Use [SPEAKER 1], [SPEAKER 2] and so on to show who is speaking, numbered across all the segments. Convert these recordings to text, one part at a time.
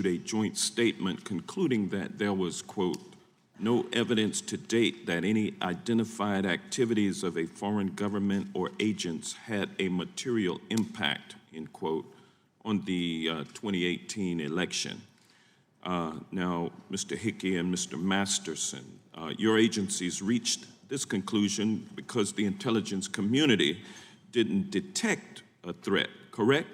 [SPEAKER 1] a joint statement concluding that there was, quote, no evidence to date that any identified activities of a foreign government or agents had a material impact, end quote, on the 2018 election. Now, Mr. Hickey and Mr. Masterson, your agencies reached this conclusion because the intelligence community didn't detect a threat, correct?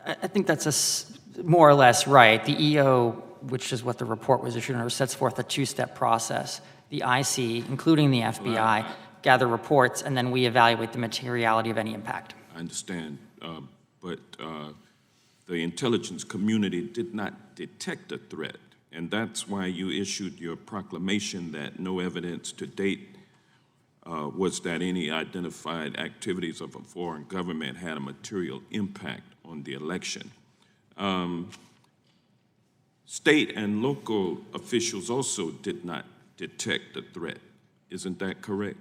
[SPEAKER 2] I think that's more or less right. The EO, which is what the report was issued under, sets forth a two-step process. The IC, including the FBI, gather reports, and then we evaluate the materiality of any impact.
[SPEAKER 1] I understand, but the intelligence community did not detect a threat, and that's why you issued your proclamation that no evidence to date was that any identified activities of a foreign government had a material impact on the election. State and local officials also did not detect the threat. Isn't that correct?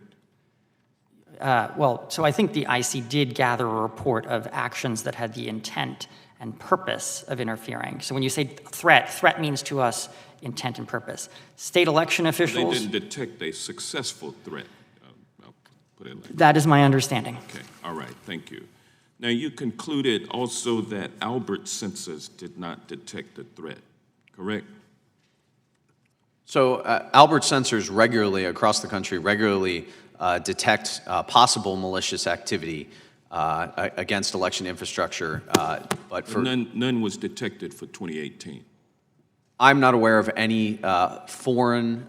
[SPEAKER 2] So I think the IC did gather a report of actions that had the intent and purpose of interfering. So when you say threat means to us intent and purpose. State election officials...
[SPEAKER 1] They didn't detect a successful threat. I'll put it like that.
[SPEAKER 2] That is my understanding.
[SPEAKER 1] Okay, all right, thank you. Now, you concluded also that Albert sensors did not detect the threat, correct?
[SPEAKER 3] So Albert sensors across the country regularly detect possible malicious activity against election infrastructure, but for
[SPEAKER 1] none was detected for 2018.
[SPEAKER 3] I'm not aware of any foreign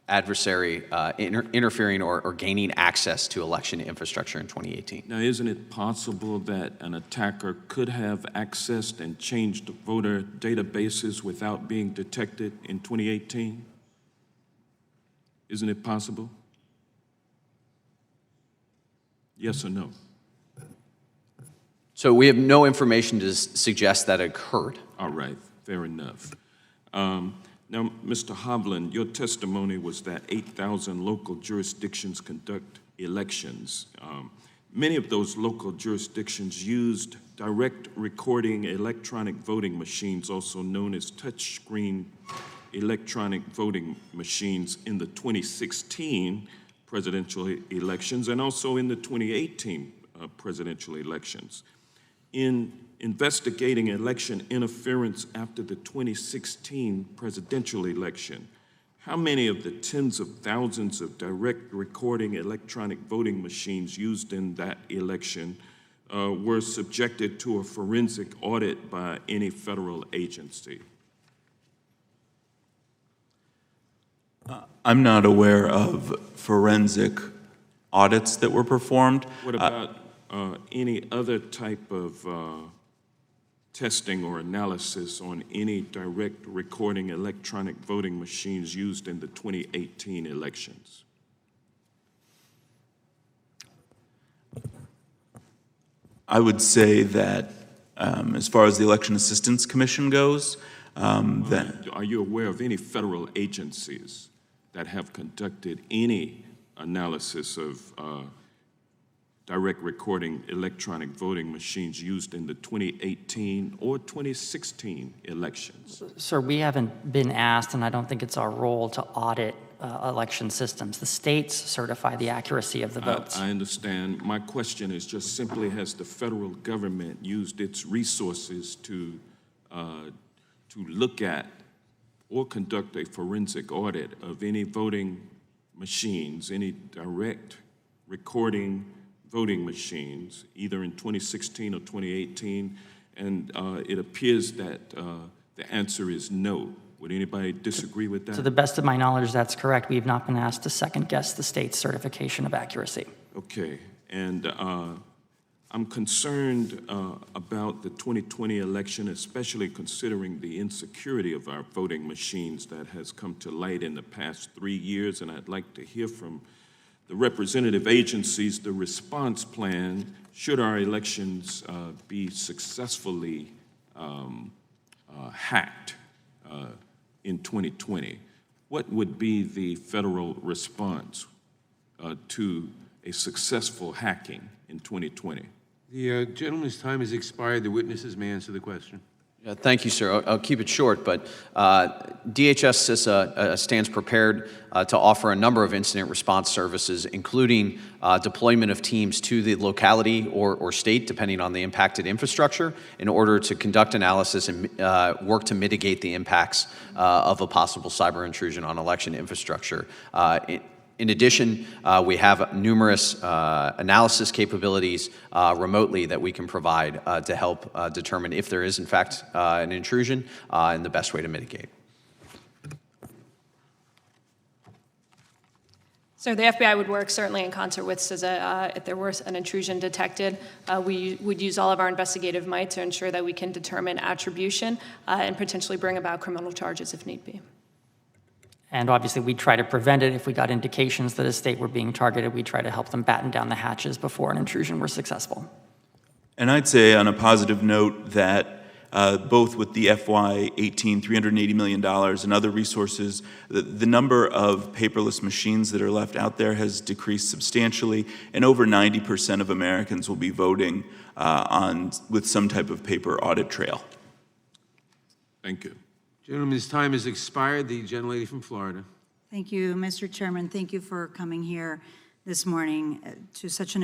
[SPEAKER 3] adversary interfering or gaining access to election infrastructure in 2018.
[SPEAKER 1] Now, isn't it possible that an attacker could have accessed and changed voter databases without being detected in 2018? Isn't it possible? Yes or no?
[SPEAKER 3] So we have no information to suggest that occurred.
[SPEAKER 1] All right, fair enough. Now, Mr. Hovland, your testimony was that 8,000 local jurisdictions conduct elections. Many of those local jurisdictions used direct recording electronic voting machines, also known as touchscreen electronic voting machines, in the 2016 presidential elections and also in the 2018 presidential elections. In investigating election interference after the 2016 presidential election, how many of the tens of thousands of direct recording electronic voting machines used in that election were subjected to a forensic audit by any federal agency?
[SPEAKER 4] I'm not aware of forensic audits that were performed.
[SPEAKER 1] What about any other type of testing or analysis on any direct recording electronic voting machines used in the 2018 elections?
[SPEAKER 4] I would say that as far as the Election Assistance Commission goes, that...
[SPEAKER 1] Are you aware of any federal agencies that have conducted any analysis of direct recording electronic voting machines used in the 2018 or 2016 elections?
[SPEAKER 2] Sir, we haven't been asked, and I don't think it's our role to audit election systems. The states certify the accuracy of the votes.
[SPEAKER 1] I understand. My question is just simply, has the federal government used its resources to look at or conduct a forensic audit of any voting machines, any direct recording voting machines, either in 2016 or 2018, and it appears that the answer is no. Would anybody disagree with that?
[SPEAKER 2] To the best of my knowledge, that's correct. We have not been asked to second-guess the state's certification of accuracy.
[SPEAKER 1] Okay, and I'm concerned about the 2020 election, especially considering the insecurity of our voting machines that has come to light in the past 3 years, and I'd like to hear from the representative agencies the response plan should our elections be successfully hacked in 2020. What would be the federal response to a successful hacking in 2020?
[SPEAKER 5] The gentleman's time has expired. The witnesses may answer the question.
[SPEAKER 3] Yeah, thank you, sir. I'll keep it short, but DHS CISA stands prepared to offer a number of incident response services, including deployment of teams to the locality or state, depending on the impacted infrastructure, in order to conduct analysis and work to mitigate the impacts of a possible cyber intrusion on election infrastructure. In addition, we have numerous analysis capabilities remotely that we can provide to help determine if there is, in fact, an intrusion and the best way to mitigate.
[SPEAKER 6] So the FBI would work certainly in concert with CISA if there were an intrusion detected. We would use all of our investigative might to ensure that we can determine attribution and potentially bring about criminal charges if need be.
[SPEAKER 2] And obviously, we'd try to prevent it. If we got indications that a state were being targeted, we'd try to help them batten down the hatches before an intrusion were successful.
[SPEAKER 4] And I'd say on a positive note that both with the FY18 $380 million and other resources, the number of paperless machines that are left out there has decreased substantially, and over 90% of Americans will be voting with some type of paper audit trail.
[SPEAKER 1] Thank you.
[SPEAKER 5] Gentleman's time has expired. The gentlelady from Florida.
[SPEAKER 7] Thank you, Mr. Chairman. Thank you for coming here this morning to such an